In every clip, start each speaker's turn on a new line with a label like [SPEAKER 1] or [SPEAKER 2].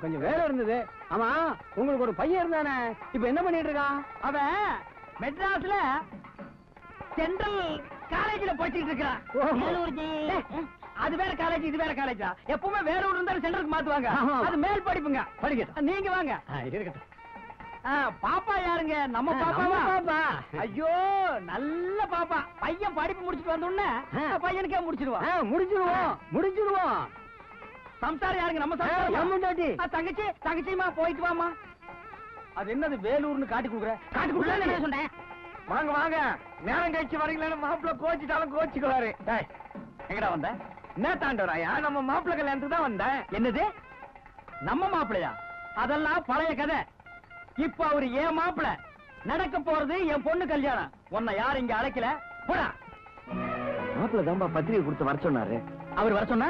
[SPEAKER 1] கொஞ்சம் வேலை இருந்தது. ஆமா, உங்களுக்கு ஒரு பையன் இருந்தானே, இப்ப என்ன பண்ணிட்டு இருக்கான்?
[SPEAKER 2] அவன் மெட்ராஸ்ல சென்ட்ரல் காலேஜ்ல படிச்சிட்டு இருக்கான். அது வேற காலேஜ், இது வேற காலேஜா? எப்பவுமே வேற ஒரு இருந்தாலும் சென்டருக்கு மாத்துவாங்க. அது மேல் படிப்புங்க. படிக்கட்டும், நீங்க வாங்க.
[SPEAKER 1] இருக்கட்டும்.
[SPEAKER 2] பாப்பா யாருங்க? நம்ம பாப்பாவா?
[SPEAKER 1] பாப்பா.
[SPEAKER 2] ஐயோ, நல்ல பாப்பா. பையன் படிப்பு முடிச்சிட்டு வந்த உடனே பையனுக்கே முடிச்சிடுவான்.
[SPEAKER 1] முடிச்சிருவோம்.
[SPEAKER 2] சம்சாரம் யாருங்க? நம்ம சம்சாரம். தங்கச்சி, தங்கச்சிமா போயிட்டு வாமா. அது என்னது வேலூர்னு காட்டி கொடுக்குற? காட்டி கொடுக்குற சொன்னேன். வாங்க வாங்க, நேரம் கழிச்சு வரீங்களா? மாப்பிள்ள கோச்சிட்டாலும் கோச்சிக்கலாரு. எங்கடா வந்த? என்ன தாண்டவராயா? நம்ம மாப்பிள்ள கல்யாணத்துக்கு தான் வந்தேன். என்னது நம்ம மாப்பிள்ளையா? அதெல்லாம் பழைய கதை. இப்ப அவரு என் மாப்பிள்ள. நடக்க போறது என் பொண்ணு கல்யாணம். உன்னை யார் இங்க அழைக்கல? போடா.
[SPEAKER 1] மாப்பிள்ள தான்பா பத்திரிகை கொடுத்து வர சொன்னாரு.
[SPEAKER 2] அவர் வர சொன்னா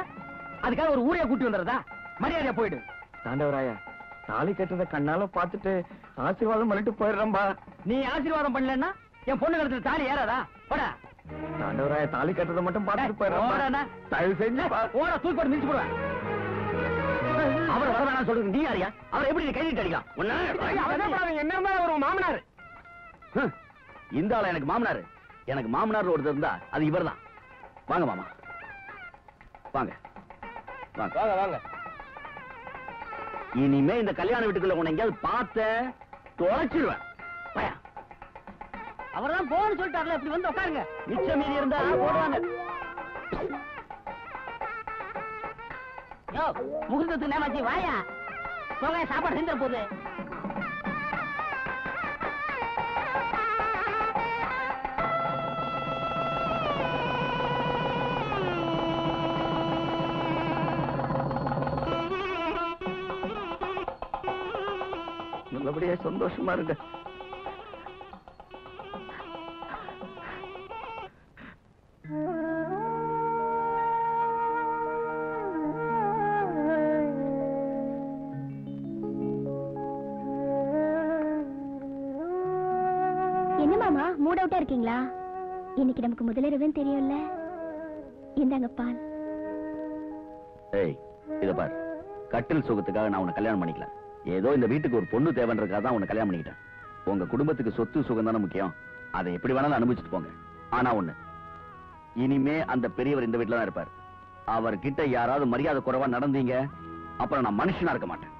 [SPEAKER 2] அதுக்காக ஒரு ஊரைய கூட்டி வந்துடுறதா? மரியாதையா போயிடு.
[SPEAKER 1] தாண்டவராயா, தாலி கட்டுறத கண்ணால பாத்துட்டு ஆசீர்வாதம் பண்ணிட்டு போயிடுறம்பா.
[SPEAKER 2] நீ ஆசீர்வாதம் பண்ணலன்னா என் பொண்ணு கழுத்துல தாலி ஏறாதா? போடா.
[SPEAKER 1] தாண்டவராயா, தாலி கட்டுறத மட்டும் பாத்துட்டு போயிடுறா. தயவு செஞ்சு
[SPEAKER 2] ஓட தூக்கி போட்டு மிதிச்சு போடுவேன். அவர் வர வேணாம் சொல்றது நீ யாரியா? அவர் எப்படி கைதிட்டு அடிக்கலாம்? என்ன ஒரு மாமனார்? இந்த ஆள எனக்கு மாமனார். எனக்கு மாமனார் ஒருத்தர் இருந்தா அது இவர் தான். வாங்க மாமா, வாங்க வாங்க வாங்க வாங்க. இனிமே இந்த கல்யாண வீட்டுக்குள்ள உன்னை எங்கேயாவது பார்த்த தொலைச்சிடுவேன். அவர்தான் போன்னு சொல்லிட்டார்ல, இப்படி வந்து உட்காருங்க. மிச்சம் மீறி இருந்தா போடுவாங்க. முகூர்த்தத்துக்கு நேமாச்சி வாயா. போங்க, சாப்பாடு செஞ்சிட போகுது.
[SPEAKER 1] நல்லபடியா சந்தோஷமா இருங்க.
[SPEAKER 3] மூட் அவுட்டா இருக்கீங்களா? இன்னைக்கு நமக்கு முதலிரவுன்னு தெரியும்ல. இந்தாங்க பால்.
[SPEAKER 2] ஏய், இத பார். கட்டில் சுகத்துக்காக நான் உன்னை கல்யாணம் பண்ணிக்கல. ஏதோ இந்த வீட்டுக்கு ஒரு பொண்ணு தேவைன்றதுக்காக தான் உன்னை கல்யாணம் பண்ணிக்கிட்டேன். உங்க குடும்பத்துக்கு சொத்து சுகம் தானே முக்கியம். அதை எப்படி வேணாலும் அனுபவிச்சுட்டு போங்க. ஆனா ஒண்ணு, இனிமே அந்த பெரியவர் இந்த வீட்டுல தான் இருப்பார். அவர்கிட்ட யாராவது மரியாதை குறைவா நடந்தீங்க, அப்புறம் நான் மனுஷனா இருக்க மாட்டேன்.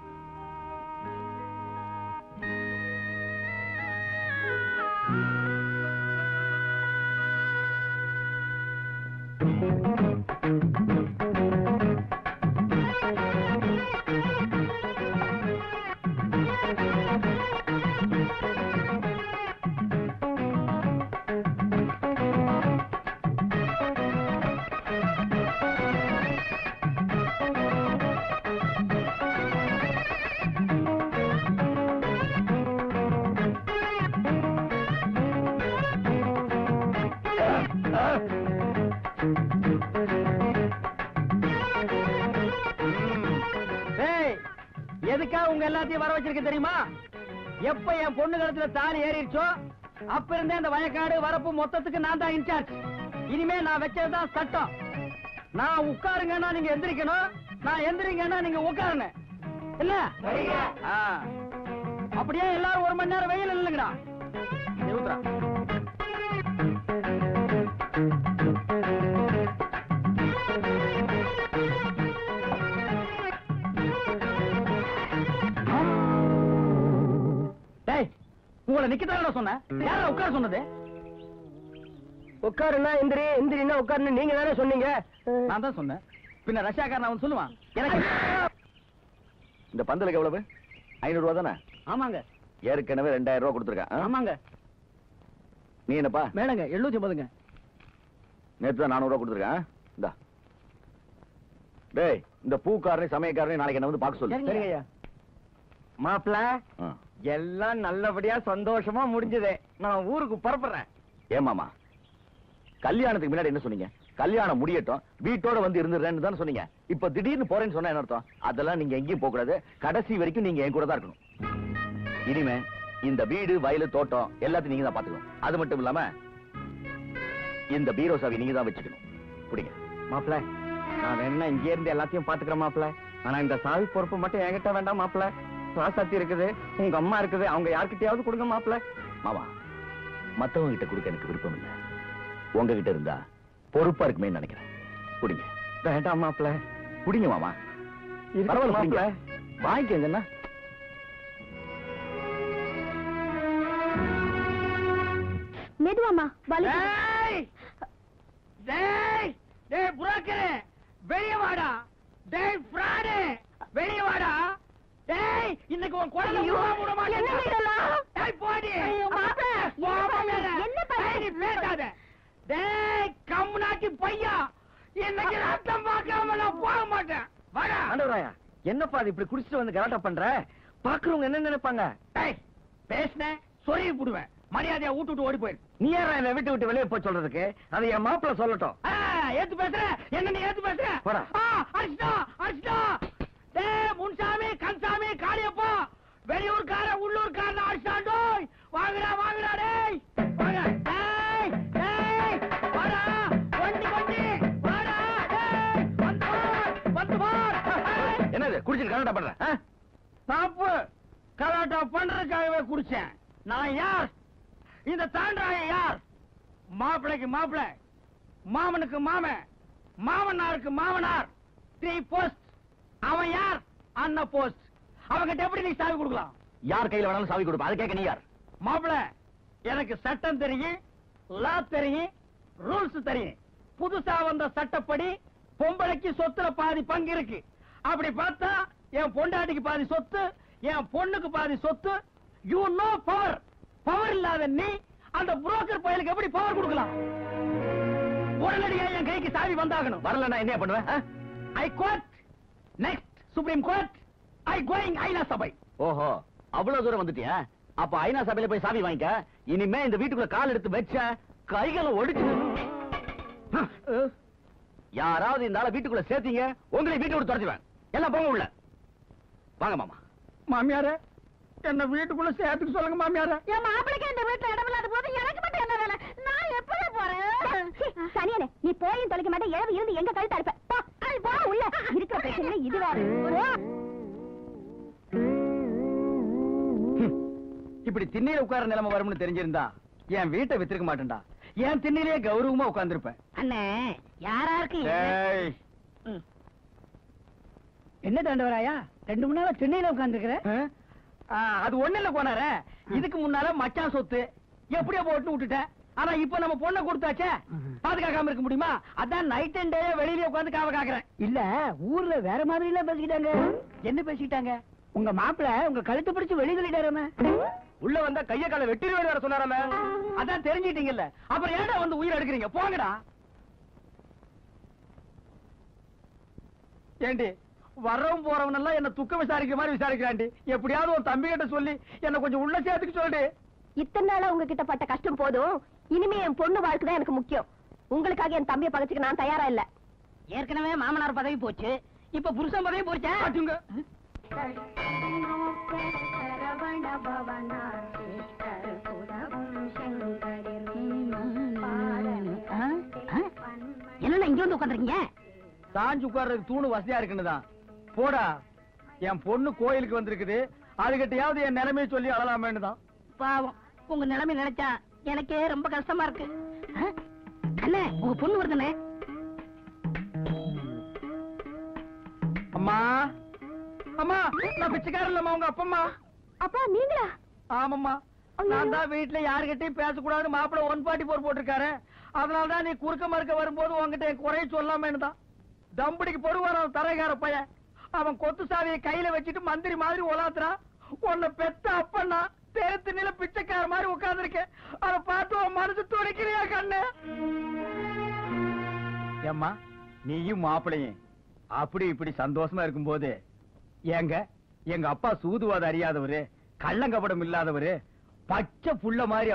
[SPEAKER 2] எதுக்காக உங்க எல்லாத்தையும் வர வச்சிருக்க தெரியுமா? எப்ப என் பொண்ணு கழுத்துல தாலி ஏறிடுச்சோ அப்ப இருந்தே அந்த வயக்காடு வரப்பு மொத்தத்துக்கு நான் தான் இன்சார்ஜ். இனிமே நான் வச்சதுதான் சட்டம். நான் உட்காருங்கன்னா நீங்க எந்திரிக்கணும், நான் எந்திரிங்கன்னா நீங்க உட்காருங்க. இல்ல அப்படியே எல்லாரும் 1 மணி நேரம் வெயில் இல்லைங்கடா. உங்களை நிக்கத்தான சொன்னேன். யாரா உட்கார சொன்னது?
[SPEAKER 1] உட்காருன்னா எந்திரி, எந்திரின்னா உட்காருன்னு நீங்க தானே சொன்னீங்க.
[SPEAKER 2] நான் தான் சொன்னேன். பின்ன ரஷ்யாக்காரன் அவன் சொல்லுவான். எனக்கு இந்த பந்தலுக்கு எவ்வளவு? 500 ரூபா தானே?
[SPEAKER 1] ஆமாங்க.
[SPEAKER 2] ஏற்கனவே 2000 ரூபா கொடுத்துருக்கேன்.
[SPEAKER 1] ஆமாங்க.
[SPEAKER 2] நீ என்னப்பா?
[SPEAKER 1] மேலங்க 750ங்க.
[SPEAKER 2] நேற்று தான் 400 ரூபா கொடுத்துருக்கேன். இந்தா. டேய், இந்த பூக்காரனை சமயக்காரனை நாளைக்கு என்ன வந்து பார்க்க சொல்லு.
[SPEAKER 1] சரிங்க ஐயா. மாப்பிள்ள, எல்லாம் நல்லபடியா சந்தோஷமா முடிஞ்சது. நான் ஊருக்கு புறப்படுறேன்.
[SPEAKER 2] ஏமாமா, கல்யாணத்துக்கு முன்னாடி என்ன சொன்னீங்க? கல்யாணம் முடியட்டும், வீட்டோட வந்து இருந்துறேன்னு தானே சொன்னீங்க. இப்ப திடீர்னு போறேன்னு சொன்னா என்ன அர்த்தம்? அதெல்லாம் நீங்க எங்கேயும் போக கூடாது. கடைசி வரைக்கும் நீங்க என் கூட தான் இருக்கணும். இனிமே இந்த வீடு, வயலு, தோட்டம் எல்லாத்தையும் நீங்க தான் பாத்துக்கணும். அது மட்டும் இல்லாம இந்த பீரோ சாவி நீங்க தான் வச்சுக்கணும். புடிங்க.
[SPEAKER 1] மாப்பிள்ள, நான் வேணா இங்கே இருந்து எல்லாத்தையும் பாத்துக்கிறேன் மாப்பிள்ள. ஆனா இந்த சாவி பொறுப்பு மட்டும் என்கிட்ட வேண்டாம் மாப்பிள்ள. ராசாத்தி இருக்குது, உங்க அம்மா இருக்குது, அவங்க யார்கிட்டயாவது கொடுங்க மாப்பிள்ள.
[SPEAKER 2] மாமா, மத்தவங்க கிட்ட கொடுக்க எனக்கு விருப்பம் இல்ல. உங்ககிட்ட இருந்தா பொறுப்பா இருக்குமே நினைக்கிறேன். குடிங்க.
[SPEAKER 1] வேண்டாம் மாப்பிள்ள.
[SPEAKER 2] குடிங்க மாமா.
[SPEAKER 1] பரவாயில்ல
[SPEAKER 2] மாப்பிள்ள,
[SPEAKER 1] மாப்பிள்ள.
[SPEAKER 2] வாங்கிக்கங்கண்ணா.
[SPEAKER 3] மெதுவாமா வலி.
[SPEAKER 2] புரோக்கரே வெளியே வாடா. டேய் ஃப்ராடு வெளியே வாடா. டேய் இன்னைக்கு உன் குழந்தை விட மாட்டேன். டேய் போடி.
[SPEAKER 3] என்ன
[SPEAKER 2] பேசாத. டேய் கம்முனாக்கி பையா, இன்னைக்கு ரத்தம் பார்க்காம நான் போக மாட்டேன். வாடா.
[SPEAKER 1] ஆண்டவராயா, என்னப்பா அது இப்படி குடிச்சிட்டு வந்து கலாட்டா பண்ற? பாக்குறவங்க என்ன நினைப்பாங்க?
[SPEAKER 2] டேய் பேசுனேன் சொருகி புடுவேன். மரியாதையா விட்டு ஓடி போயிரு.
[SPEAKER 1] நீ யாரா என்ன விட்டு விட்டு வெளியே போய் சொல்றதுக்கு? அதை என் மாப்பிள்ள சொல்லட்டும்.
[SPEAKER 2] ஏத்து பேசுற என்ன? நீ ஏத்து பேசுற?
[SPEAKER 1] போடா.
[SPEAKER 2] அடிச்சிட்டா. டேய் முன்சாமி, கன்சாமி, காளியப்பா, வெளியூர்கார உள்ளூர்கார அடிச்சாண்டோ. வாங்கடா வாங்கடா. டேய் வாங்க. டேய் டேய் வாடா. வண்டி வாடா. டேய் வந்து பார்.
[SPEAKER 1] என்னது குடிச்சிட்டு கலாட்டா பண்ற?
[SPEAKER 2] தப்பு. கலாட்டா பண்றதுக்காகவே குடிச்சேன். நான் யார்? இந்த தாண்டாய யார்? மாப்பிளைக்கு மாப்பிளை, மாமனுக்கு மாமன், மாமனாருக்கு மாமனார். 3 போஸ்ட். அவன் யார்? அண்ணா போஸ்ட். அவங்கிட்ட எப்படி நீ சாவி கொடுக்கலாம்?
[SPEAKER 1] யார் கையில வேணாலும் சாவி கொடுப்பா. அது கேட்க நீ யார்?
[SPEAKER 2] மாப்பிளை, எனக்கு சட்டம் தெரியும், லா தெரியும், ரூல்ஸ் தெரியும். புதுசா வந்த சட்டப்படி பொம்பளைக்கு சொத்துல பாதி பங்கு இருக்கு. அப்படி பார்த்தா என் பொண்டாட்டிக்கு பாதி சொத்து, என் பொண்ணுக்கு பாதி சொத்து. You know power. பவர் இல்லாத நீ அந்த புரோக்கர் பயலுக்கு எப்படி பவர் கொடுக்கலாம்? உடனடியா என் கைக்கு சாவி வந்தாகணும்.
[SPEAKER 1] வரலன்னா என்ன பண்ணுவேன்?
[SPEAKER 2] I court. Next supreme court. I going ஐநா சபை.
[SPEAKER 1] ஓஹோ, அவ்வளவு தூரம் வந்துட்டியா? அப்ப ஐநா சபையில போய் சாவி வாங்கிக்க. இனிமே இந்த வீட்டுக்குள்ள கால் எடுத்து வச்ச கைகளை ஒடிச்சு. யாராவது இந்த ஆளை வீட்டுக்குள்ள சேர்த்தீங்க, உங்களை வீட்டை விட்டு துரத்துவேன். எல்லாம் போங்க உள்ள. வாங்க மாமா.
[SPEAKER 2] மாமியாரே, என்ன வீட்டுக்குள்ள சேர்த்துக்கு சொல்லுங்க மாமியாரே.
[SPEAKER 3] என் மாப்பிளைக்கு இந்த வீட்டுல இடம் இல்லாத போது எனக்கு மட்டும் என்ன வேலை? நான் எப்படி போறேன்? சனியனே, நீ போயும் தொலைக்க மாட்டே. இழவு இருந்து எங்க கழுத்து அறுப்ப. போ உள்ள. இருக்கிற பிரச்சனை இது வேற.
[SPEAKER 1] இப்படி திண்ணையில உட்கார நிலைமை வரும்னு தெரிஞ்சிருந்தா என் வீட்டை வித்திருக்க மாட்டேன்டா. என் திண்ணையிலேயே கௌரவமா உட்கார்ந்திருப்பேன்.
[SPEAKER 2] அண்ணே, யாராருக்கு
[SPEAKER 1] ஏய்,
[SPEAKER 2] என்ன தாண்டவராயா 2 மணி நேரம் சென்னையில உட்கார்ந்துருக்கிற?
[SPEAKER 1] அது ஒண்ணு இல்ல போனாரே.
[SPEAKER 2] இதுக்கு முன்னால மச்சான் சொத்து எப்படியோ போட்டு விட்டுட்டேன். ஆனா இப்ப நம்ம பொண்ணை கொடுத்தாச்சே, பாதுகாக்காம இருக்க முடியுமா? அதான் நைட் அண்ட் டே வெளியில உட்கார்ந்து காவ காக்குறேன். இல்ல, ஊர்ல வேற மாதிரி எல்லாம் பேசிக்கிட்டாங்க. என்ன பேசிக்கிட்டாங்க? உங்க மாப்பிள உங்க கழுத்து பிடிச்சு வெளியே சொல்லிட்டாராம.
[SPEAKER 1] உள்ள வந்தா கைய கால வெட்டிடுவேன் வேற சொன்னாராமே.
[SPEAKER 2] அதான் தெரிஞ்சிட்டீங்கல்ல, அப்புறம் ஏன்டா வந்து உயிர் எடுக்கிறீங்க? போங்கடா. ஏண்டி வர்றவன் போறவன் எல்லாம் என்ன துக்க விசாரிக்கிற மாதிரி விசாரிக்கிறாண்டி. எப்படியாவது ஒரு தம்பி கிட்ட சொல்லி என்ன கொஞ்சம் உள்ள சேர்த்துக்கு சொல்லு.
[SPEAKER 3] இத்தனை நாளா உங்ககிட்ட பட்ட கஷ்டம் போதும். இனிமே என் பொண்ணு வாழ்க்கை தான் எனக்கு முக்கியம். உங்களுக்காக என் தம்பியை பகச்சுக்க நான் தயாரா இல்ல.
[SPEAKER 2] ஏற்கனவே மாமனார் பதவி போச்சு, இப்ப புருஷன் பதவி போச்சா?
[SPEAKER 3] என்ன இங்க வந்து உட்காந்துருக்கீங்க?
[SPEAKER 1] சாஞ்சு உட்கார்றதுக்கு தூணு வசதியா இருக்குன்னுதான். போடா, என் பொண்ணு கோயிலுக்கு வந்திருக்குது, அதுகிட்டயாவது என் நிலைமையை சொல்லி அழலாமேன்னு தான்.
[SPEAKER 2] பாவம், உங்க நிலைமை நினைச்சா எனக்கே ரொம்ப கஷ்டமா இருக்கு. அண்ணே, உங்க பொண்ணு வருதுண்ணே.
[SPEAKER 1] அம்மா, அம்மா, நான் பிச்சைக்காரன் இல்லம்மா, உங்க அப்பம்மா.
[SPEAKER 3] அப்பா நீங்களா?
[SPEAKER 1] ஆமாம்மா, நான் தான் வீட்டுல யாருகிட்டையும் பேசக்கூடாது மாப்பிள்ள 144 போட்டிருக்காரு. அதனாலதான் நீ குறுக்க மறுக்க வரும்போது உங்ககிட்ட என் குறைய சொல்லாமேன்னு தான். தம்படிக்கு பொறுவாரான் தரைகார பையன். அவன் கொத்து சாவியை கையில வச்சுட்டு மந்திரி மாதிரி உலாத்துறான். உன்னை பெத்த அப்பன்னா தேத்து நில பிச்சைக்கார மாதிரி உட்கார்ந்துருக்கேன். அதை பார்த்து உன் மனசு துடிக்கிறியா கண்ணு? ஏம்மா, நீயும் மாப்பிளையும் அப்படி இப்படி சந்தோஷமா இருக்கும்போது எங்க அப்பா சூதுவாத அறியாதவரு, கள்ளங்கபடம் இல்லாதவரு, பச்சை புள்ள மாதிரி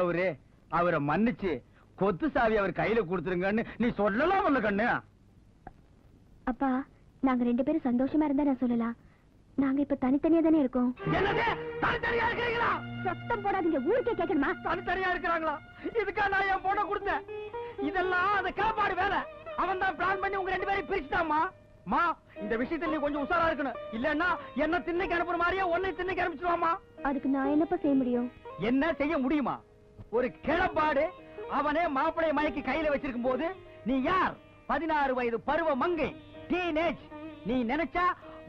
[SPEAKER 1] அவரை மன்னிச்சு கொத்து சாவி அவர் கையில கொடுத்துருங்கன்னு நீ சொல்லலாம் இல்ல கண்ணு?
[SPEAKER 3] அப்பா, நாங்க 2 பேரும் சந்தோஷமா இருந்தா நான் சொல்லலாம். நாங்க இப்ப தனித்தனியா தானே இருக்கோம்.
[SPEAKER 2] தனித்தனியா இருக்கிறீங்களா?
[SPEAKER 3] சத்தம் போடாதீங்க, ஊருக்கே கேட்கணுமா?
[SPEAKER 2] தனித்தனியா இருக்கிறாங்களா? இதுக்கா நான் என் பொண்ணை கொடுத்தேன்? இதெல்லாம் அந்த காப்பாடு வேலை. அவன் தான் பிளான் பண்ணி உங்க 2 பேரையும் பிரிச்சுட்டாமா.
[SPEAKER 1] மா இந்த விஷயத்துல நீ கொஞ்சம் உஷாரா இருக்கணும். இல்லன்னா என்ன திண்ணைக்கு அனுப்புற மாதிரியே உன்னை திண்ணைக்கு அனுப்பிச்சிருவாமா.
[SPEAKER 3] அதுக்கு நான் என்னப்பா செய்ய முடியும்?
[SPEAKER 1] என்ன செய்ய முடியுமா? ஒரு கிளப்பாடு அவனே மாப்பிளைய மயக்கி கையில வச்சிருக்கும் போது நீ யார்? 16 வயது பருவ மங்கை, டீனேஜ். நீ நினைச்சா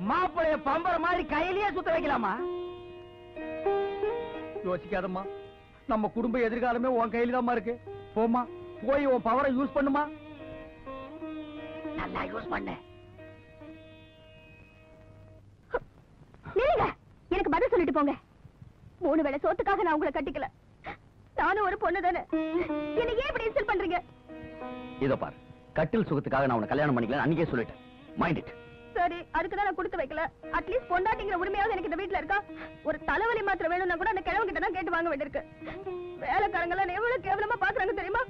[SPEAKER 1] மாப்பிளைய பம்பர மாதிரி கையிலேயே சுத்த வைக்கலாமா? யோசிக்காதம்மா. நம்ம குடும்ப எதிர்காலமே உன் கையில தான் இருக்கு. போமா, போய் உன் பவரை யூஸ் பண்ணுமா. நல்லா யூஸ் பண்ண.
[SPEAKER 3] நில்லுங்க, எனக்கு பதில் சொல்லிட்டு போங்க. 3 வேளை சோத்துக்காக நான் உங்களை கட்டிக்கல. நானும் ஒரு பொண்ணு தானே. என்ன ஏன் இப்படி இன்சல்ட் பண்றீங்க?
[SPEAKER 2] இதோ பாரு, கட்டில் சுகத்துக்காக நான் உன்னை கல்யாணம் பண்ணிக்கல அன்னைக்கே சொல்லிட்டேன். Mind it.
[SPEAKER 3] சரி, அதுக்கு தான் நான் கொடுத்து வைக்கல. அட்லீஸ்ட் பொண்டாட்டிங்கிற உரிமையாவது எனக்கு இந்த வீட்ல இருக்கா? ஒரு தலைவலி மாத்திரம் வேணும்னா கூட அந்த கிழவன் கிட்ட தான் கேட்டு வாங்க வேண்டியிருக்கு. வேலைக்காரங்க எல்லாம் எவ்வளவு கேவலமா பாக்குறாங்க தெரியுமா?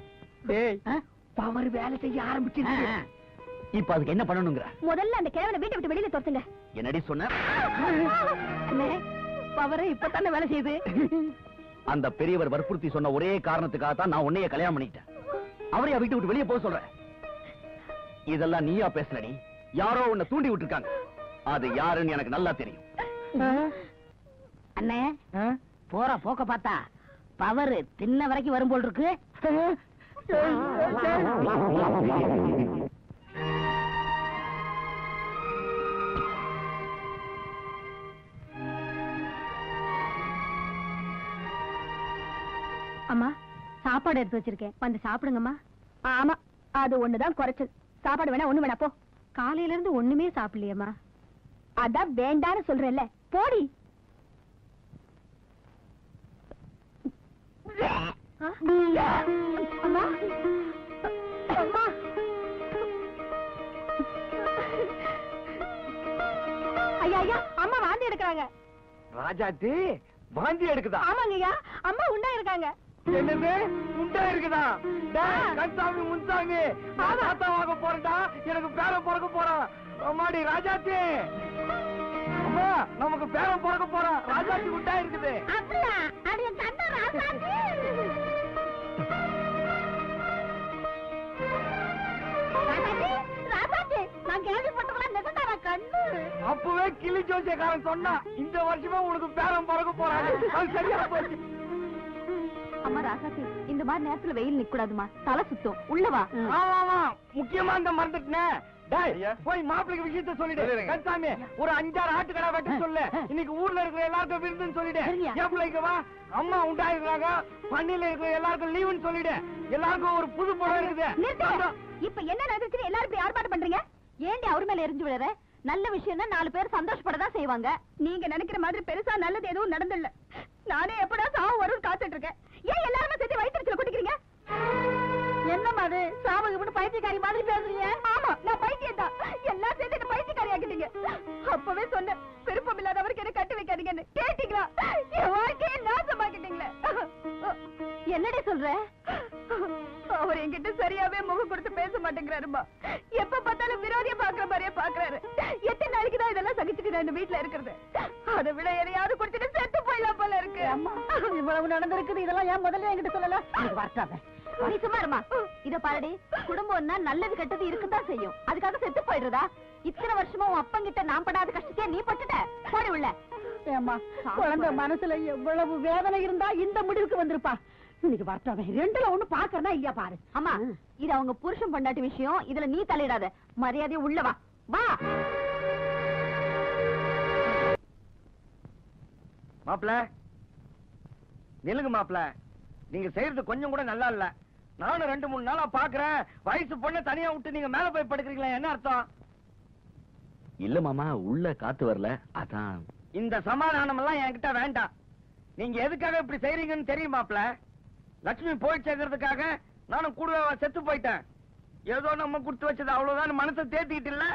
[SPEAKER 1] டேய், பவர் வேலை செய்ய ஆரம்பிச்சிருச்சு.
[SPEAKER 2] இப்ப அதுக்கு என்ன பண்ணணும்ங்கற?
[SPEAKER 3] முதல்ல அந்த கிழவனை வீட்டை விட்டு வெளியில துரத்துங்க.
[SPEAKER 2] என்னடி சொன்ன?
[SPEAKER 3] பவர் இப்பதானே வேலை செய்யுது.
[SPEAKER 2] அந்த பெரியவர் வற்புறுத்தி சொன்ன ஒரே காரணத்துக்காக தான் நான் உன்னைய கல்யாணம் பண்ணிட்டேன். அவரையா வீட்டு விட்டு வெளியே போக சொல்றேன்? இதெல்லாம் நீயா பேசுனடி? யாரோ உன்னை தூண்டி விட்டுருக்காங்க. அது யாருன்னு எனக்கு நல்லா தெரியும்.
[SPEAKER 4] அண்ணே, போற போக்க பார்த்தா பவர் தின்ன வரைக்கும் வரும் போல் இருக்கு.
[SPEAKER 3] அம்மா, சாப்பாடு எடுத்து வச்சிருக்கேன், வந்து சாப்பிடுங்கம்மா. ஆமா, அது ஒண்ணுதான் குறைச்சல். சாப்பாடு வேணா ஒண்ணு வேணா போ. காலையில இருந்து ஒண்ணுமே சாப்பிடலையம்மா. அதான் வேண்டான்னு சொல்றேன்ல, போடி. அம்மா, அம்மா. ஐயா ஐயா, அம்மா வாந்தி எடுக்கிறாங்க.
[SPEAKER 1] ராஜாத்தி வாந்தி எடுக்குதா?
[SPEAKER 3] ஆமாங்க ஐயா, அம்மா உண்டா இருக்காங்க.
[SPEAKER 1] என்னது உண்டா இருக்குதா? டேய் கன்சாமி முன்சாமி, நான் தாத்தா வாங்க போறேன்டா. எனக்கு பேரன் பிறக்க போறான். அம்மாடி ராஜாத்தி, அம்மா நமக்கு பேரன் பிறக்க போறான். ராஜாத்தி உண்டா இருக்குது.
[SPEAKER 3] அப்படியா? அது என் கண்ணு ராசாத்தி. ராசாத்தி, நான் கேள்விப்பட்டவங்களா நிஜந்தாரா கண்ணு?
[SPEAKER 1] அப்பவே கிளி ஜோசியக்காரன் சொன்னா இந்த வருஷமே உனக்கு பேரன் பிறக்க போறான். அது சரியா போச்சு.
[SPEAKER 3] அம்மா ராசாத்தி, இந்த மாதிரி நேரத்துல வெயில் நிக்கூடாதுமா, தலை சுத்தம். உள்ளவா?
[SPEAKER 1] ஆமா ஆமா, முக்கியமா இந்த மறந்துட்டேன். டேய் போய் மாப்பிளைக்கு விஷயத்த சொல்லிடு. கன்சாமி ஒரு 5-6 ஆட்டுக்கடா வெட்ட சொல்லு. இன்னைக்கு ஊர்ல இருக்கிற எல்லாருக்கும் விருந்துன்னு சொல்லிடு. என் பிள்ளைக்கு வா, அம்மா உண்டாயிருக்காங்க, பண்ணில இருக்கிற எல்லாருக்கும் லீவுன்னு சொல்லிடு. எல்லாருக்கும் ஒரு புது படம் இருக்குது.
[SPEAKER 3] இப்ப என்ன நடந்துச்சு? எல்லாரும் இப்படி ஆர்ப்பாட்டம் பண்றீங்க? ஏண்டி அவர் மேல எரிஞ்சு விடுற? நல்ல விஷயம்னா 4 பேர் சந்தோஷப்படதான் செய்வாங்க. நீங்க நினைக்கிற மாதிரி பெருசா நல்லது எதுவும் நடந்துல்ல. நானே எப்படா சாவு வரும்னு காத்துட்டு இருக்கேன். ஏன் எல்லாருமே சேர்த்து வயிற்றுல குடிக்கிறீங்க? என்னமா அது சாவுக்கு பைத்தியக்காரி மாதிரி பேசுறீங்க? ஆமா, நான் பைத்தியம் தான். எல்லாம் சேர்த்து பைத்தியக்காரி ஆக்கிட்டீங்க. அப்பவே சொன்ன விருப்பம் இல்லாதவருக்கு என்ன கட்டி வைக்காதீங்கன்னு. கேட்டீங்களா? என் வாழ்க்கையை நாசமாக்கிட்டீங்களே. என்னடி சொல்ற? அவர் என்கிட்ட சரியாவே முகம் கொடுத்து பேச மாட்டேங்கிறாருமா. எப்ப பார்த்தாலும் விரோதிய பாக்குற மாதிரியே பாக்குறாரு. எத்தனை நாளைக்கு தான் இதெல்லாம் சகிச்சுட்டு நான் இந்த வீட்டுல இருக்கிறது? அதை விட எதையாவது குடிச்சிட்டு செத்து போயிடலாம் போல இருக்கு. அம்மா, இவ்வளவு நடந்திருக்குது, இதெல்லாம் ஏன் முதல்ல என்கிட்ட சொல்லல?
[SPEAKER 4] வரட்டாத.
[SPEAKER 3] நீ சும்மா இருமா. இத பாருடி, குடும்பம்னா நல்லது கெட்டது இருக்குதான் செய்யும். அதுக்காக செத்து போயிடுறதா? இத்தனை வருஷமா உன் அப்பங்கிட்ட நான் படாத கஷ்டத்தையே நீ பட்டுட்ட. போடி உள்ள.
[SPEAKER 4] ஏம்மா, குழந்தை மனசுல எவ்வளவு வேதனை இருந்தா இந்த முடிவுக்கு வந்திருப்பா. இன்னைக்கு வரட்டாவே 2ல 1 பாக்குறதா இல்லையா பாரு.
[SPEAKER 3] அம்மா, இது அவங்க புருஷன் பொண்டாட்டி விஷயம். இதுல நீ தலையிடாத. மரியாதையா உள்ள வா. வா.
[SPEAKER 1] மாப்பிள நிலுங்க மாப்பிள, நீங்க செய்யறது கொஞ்சம் கூட நல்லா இல்ல. நானும் 2-3 நாளா பாக்குறேன். வயசு பொண்ணை தனியா விட்டு நீங்க மேல போய் படுக்கிறீங்களா? என்ன அர்த்தம்?
[SPEAKER 2] இல்ல மாமா, உள்ள காத்து வரல, அதான்.
[SPEAKER 1] இந்த சமாதானம் எல்லாம் என்கிட்ட வேண்டாம். நீங்க எதுக்காக இப்படி செய்றீங்கன்னு தெரியும் மாப்பிள. லட்சுமி போய் சேர்க்கறதுக்காக நானும் கூடவே செத்து போயிட்டேன். ஏதோ நம்ம கொடுத்து வச்சது அவ்வளவுதான் மனசை தேத்திக்கிட்டு இல்ல.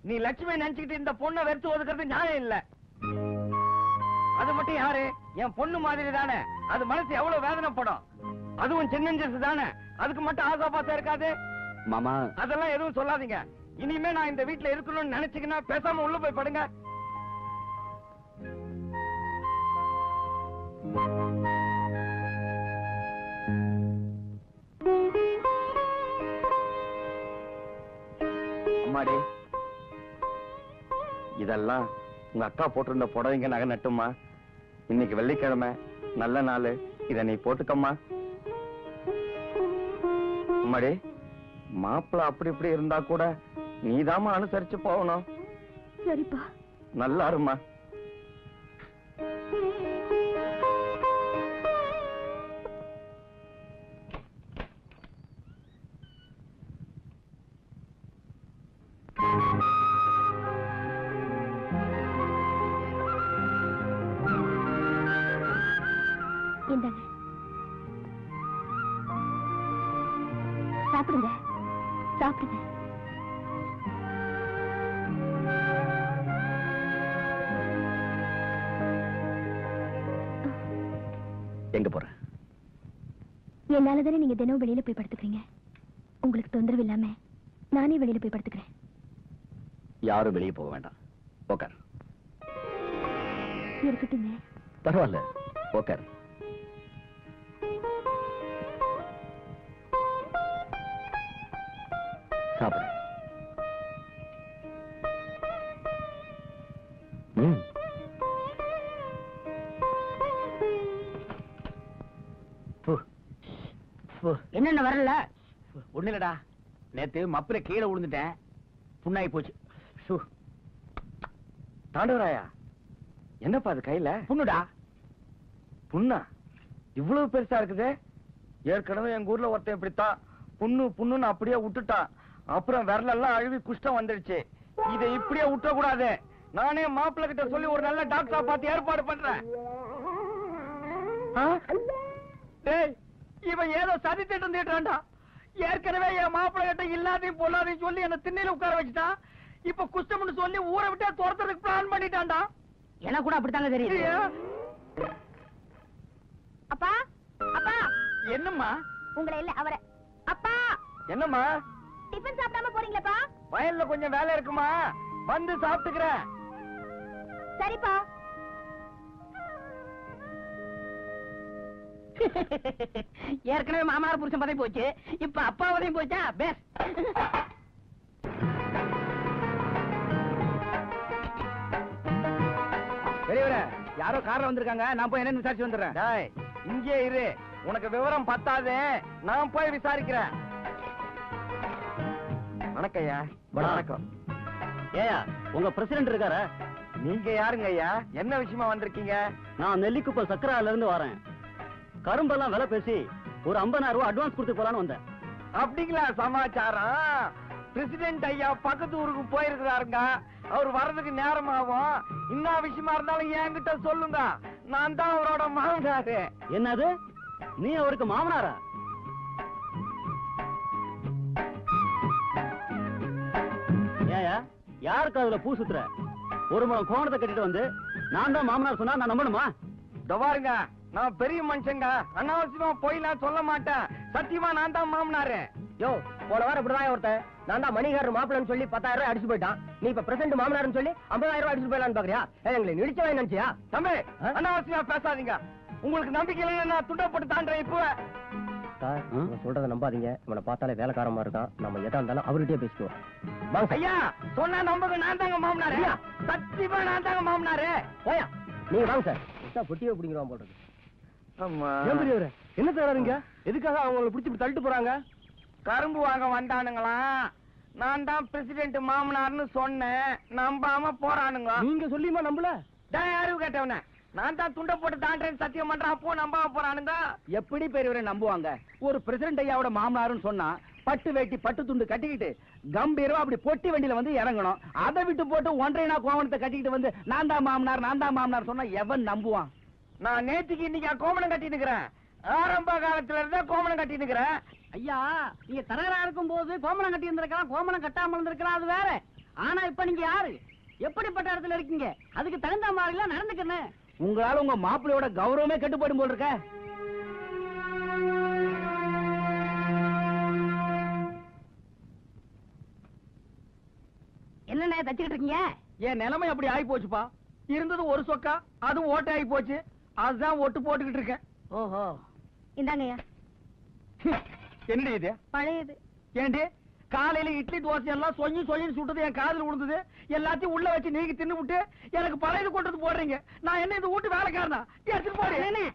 [SPEAKER 1] நீ லட்சுமி நினைச்சுக்கிட்டு இந்த பொண்ணை வெறுத்து ஒதுக்கிறது நியாயம் இல்ல. அது மட்டும் யாரு? என் பொண்ணு மாதிரி தானே. அது மனசு எவ்வளவு வேதனைப்படும். அதுவும் சின்னஞ்சு தானே. அதுக்கு மட்டும் ஆசாபாசம் இருக்காது
[SPEAKER 2] மாமா.
[SPEAKER 1] அதெல்லாம் எதுவும் சொல்லாதீங்க. இனிமே நான் இந்த வீட்டுல இருக்கணும்னு நினைச்சீங்கன்னா பேசாம உள்ள போய் படுங்க.
[SPEAKER 2] அம்மாடி, இதெல்லாம் உங்க அக்கா போட்டிருந்த புடவைங்க நகை நட்டுமா. இன்னைக்கு வெள்ளிக்கிழமை நல்ல நாள், இத நீ போட்டுக்கம்மா. அம்மாடி, மாப்பிள்ள அப்படி இப்படி இருந்தா கூட நீதாம்மா அனுசரிச்சு போகணும்.
[SPEAKER 3] சரிப்பா.
[SPEAKER 2] நல்லா இருமா.
[SPEAKER 3] இந்தாங்க, சாப்பிடுங்க சாப்பிடுங்க.
[SPEAKER 2] எங்க போற?
[SPEAKER 3] என்னாலதானே நீங்க தினம் வெளியில போய் படுத்துக்கிறீங்க. உங்களுக்கு தொந்தரவு இல்லாம நானே வெளியில போய் படுத்துக்கிறேன்.
[SPEAKER 2] யாரும் வெளியே போக வேண்டாம். உட்கார்.
[SPEAKER 3] இருக்கட்டுங்க.
[SPEAKER 2] பரவாயில்ல, உட்கார். சாப்பிடு.
[SPEAKER 1] என்னென்ன வரல? ஒண்ணு இல்லடா, நேத்து மப்பில கீழே விழுந்துட்டேன், புண்ணாகி போச்சு.
[SPEAKER 2] தாண்டவராயா, என்னப்பா அது கையில?
[SPEAKER 1] புண்ணுடா.
[SPEAKER 2] புண்ணா? இவ்வளவு பெருசா இருக்குது. ஏற்கனவே எங்க ஊர்ல ஒருத்தன் இப்படித்தான் புண்ணு புண்ணுன்னு அப்படியே விட்டுட்டான். அப்புறம் விரலெல்லாம் அழுவி குஷ்டம் வந்துடுச்சு. இதை இப்படியே விட்ட கூடாது. நானே மாப்பிள்ள கிட்ட சொல்லி ஒரு நல்ல டாக்டரா பார்த்து ஏற்பாடு பண்றேன்.
[SPEAKER 1] டேய், இவன் ஏதோ சதி திட்டம் தீட்டுறான்டா. ஏற்கனவே என் மாப்பிள்ளை கிட்ட இல்லாதையும் பொல்லாதையும் சொல்லி என்ன திண்ணையில உட்கார வச்சுட்டான். இப்ப குஷ்டம்னு சொல்லி ஊரை விட்டே துரத்துறதுக்கு பிளான் பண்ணிட்டான்டா. எனக்கு கூட அப்படித்தாங்க தெரியும்.
[SPEAKER 3] அப்பா அப்பா.
[SPEAKER 1] என்னம்மா?
[SPEAKER 3] உங்களை இல்ல அவரை. அப்பா.
[SPEAKER 2] என்னம்மா?
[SPEAKER 3] டிபன் சாப்பிடாம போறீங்களா?
[SPEAKER 2] வயல்ல கொஞ்சம் வேலை இருக்குமா, வந்து சாப்பிட்டுக்கிறேன்.
[SPEAKER 3] சரிப்பா.
[SPEAKER 1] ஏற்கனவே மாமனார் புருஷன் பதவி போச்சு, இப்ப அப்பா பதவி போச்சா? பேஸ். பெரியவரே, யாரோ கார்ல வந்திருக்காங்க, நான் போய் என்ன விசாரிச்சு வந்துடுறேன்.
[SPEAKER 2] இங்கே இரு, உனக்கு விவரம் பத்தாது, நான் போய் விசாரிக்கிறேன். வணக்கம் ஐயா. வணக்கம்.
[SPEAKER 1] ஏயா, உங்க பிரசிடென்ட் இருக்காரா?
[SPEAKER 2] நீங்க யாருங்க ஐயா? என்ன விஷயமா வந்திருக்கீங்க?
[SPEAKER 1] நான் நெல்லிக்குப்பம் சக்கரால இருந்து வரேன். கரும்பெல்லாம் விலை பேசி ஒரு 50,000 ரூபாய் அட்வான்ஸ் கொடுத்து போலான்னு வந்தேன்.
[SPEAKER 2] அப்படிங்களா சமாச்சாரம்? பிரசிடென்ட் ஐயா பக்கத்து ஊருக்கு போயிருக்கிறாருங்க. அவர் வர்றதுக்கு நேரம் ஆகும். என்ன விஷயமா இருந்தாலும் என்கிட்ட சொல்லுங்க, நான் தான் அவரோட மாமனாரு.
[SPEAKER 1] என்னது, நீ அவருக்கு மாமனாரா? ஏயா, யாருக்கு அதுல பூ சுத்துற? ஒரு முழம் கோணத்தை கட்டிட்டு வந்து நான் தான் மாமனார் சொன்னா நான் நம்பணுமா?
[SPEAKER 2] பாருங்க, நான் பெரிய மனுஷங்க, அனாவசியமா போய் நான் சொல்ல மாட்டேன். சத்தியமா நான் தான் மாமனாரு.
[SPEAKER 1] யோ, போன வாரம் இப்படிதான் ஒருத்தன் நான் தான் மணிகாரர் மாப்பிள்ளன்னு சொல்லி 10,000 ரூபாய் அடிச்சு போயிட்டான். நீ இப்ப பிரசிடென்ட் மாமனார்னு சொல்லி 50,000 ரூபாய் அடிச்சு போயிடலான்னு பாக்குறியா? எங்களை நினைச்சவன் நினைச்சியா?
[SPEAKER 2] தம்பி, அனாவசியமா பேசாதீங்க. உங்களுக்கு நம்பிக்கை இல்லைன்னா நான் துண்டப்பட்டு தாண்டேன். இப்போ
[SPEAKER 1] சொல்றத நம்பாதீங்க. இவனை பார்த்தாலே வேலைக்காரமா இருக்கான். நம்ம எதா இருந்தாலும் அவர்கிட்டயே பேசிக்குவோம்.
[SPEAKER 2] ஐயா சொன்னா நம்புங்க, நான் தாங்க மாமனாரு. சத்தியமா நான் தாங்க மாமனாரு.
[SPEAKER 1] போயா, நீங்க வாங்க சார். பொட்டியை பிடிக்கிறோம் போடுறது.
[SPEAKER 2] ஆமா.
[SPEAKER 1] என்ன தராருங்க? எதுக்காக அவங்களை பிடிச்சி தள்ளிட்டு போறாங்க?
[SPEAKER 2] கரும்பு வாங்க வந்தானுங்களா? நான் தான் பிரசிடென்ட் மாமனார்னு சொன்னேன், நம்பாம போறானுங்க.
[SPEAKER 1] நீங்க சொல்லியுமா நம்பல?
[SPEAKER 2] யாரு கேட்டவன? நான் தான் துண்ட போட்டு தாண்டேன்னு சத்தியம் பண்றேன், அப்போ நம்பாம போறானுங்க.
[SPEAKER 1] எப்படி பெரியவரை நம்புவாங்க? ஒரு பிரசிடென்ட் ஐயாவோட மாமனாருன்னு சொன்னா பட்டு வேட்டி பட்டு துண்டு கட்டிக்கிட்டு கம்பீரமா அப்படி பொட்டி வண்டியில வந்து இறங்கணும். அதை விட்டு போட்டு ஒன்றைனா கோவணத்தை கட்டிக்கிட்டு வந்து நான் தான் மாமனார் சொன்னா எவன் நம்புவான்?
[SPEAKER 2] நான் நேற்றுக்கு இன்னைக்கு கோமணம் கட்டி நிக்கிறேன். ஆரம்ப காலத்துல இருந்தா கோமணம் கட்டி நிக்கிறேன்.
[SPEAKER 1] ஐயா, நீங்க தரகரா இருக்கும் போது கோமணம் கட்டி இருந்திருக்கலாம், கோமணம் கட்டாமல் இருந்திருக்கலாம், அது வேற. ஆனா இப்ப நீங்க யாரு, எப்படிப்பட்ட இடத்துல இருக்கீங்க? அதுக்கு தகுந்த மாதிரி எல்லாம் நடந்துக்கணும். உங்களால உங்க மாப்பிள்ளையோட கௌரவமே கெட்டு போயிடும் போல் இருக்க.
[SPEAKER 3] என்ன தச்சுக்கிட்டு இருக்கீங்க?
[SPEAKER 1] என் நிலைமை அப்படி ஆகி போச்சுப்பா. இருந்தது ஒரு சொக்கா, அதுவும் ஓட்டை ஆகி போச்சு. அதுதான் ஒட்டு போட்டுக்கிட்டு இருக்கேன்.
[SPEAKER 3] ஓஹோ, இந்தாங்கய்யா.
[SPEAKER 1] என்னடி இது?
[SPEAKER 3] பழையது.
[SPEAKER 1] ஏண்டி காலையில இட்லி தோசை எல்லாம் சொஞ்சி சொஞ்சின்னு சுட்டது என் காதுல விழுந்தது. எல்லாத்தையும் உள்ள வச்சு நீங்க தின்னு விட்டு எனக்கு பழையது கொண்டு வந்து போடுறீங்க. நான் என்ன இந்த வீட்டு வேலைக்காரனா? எடுத்துட்டு போறேன்.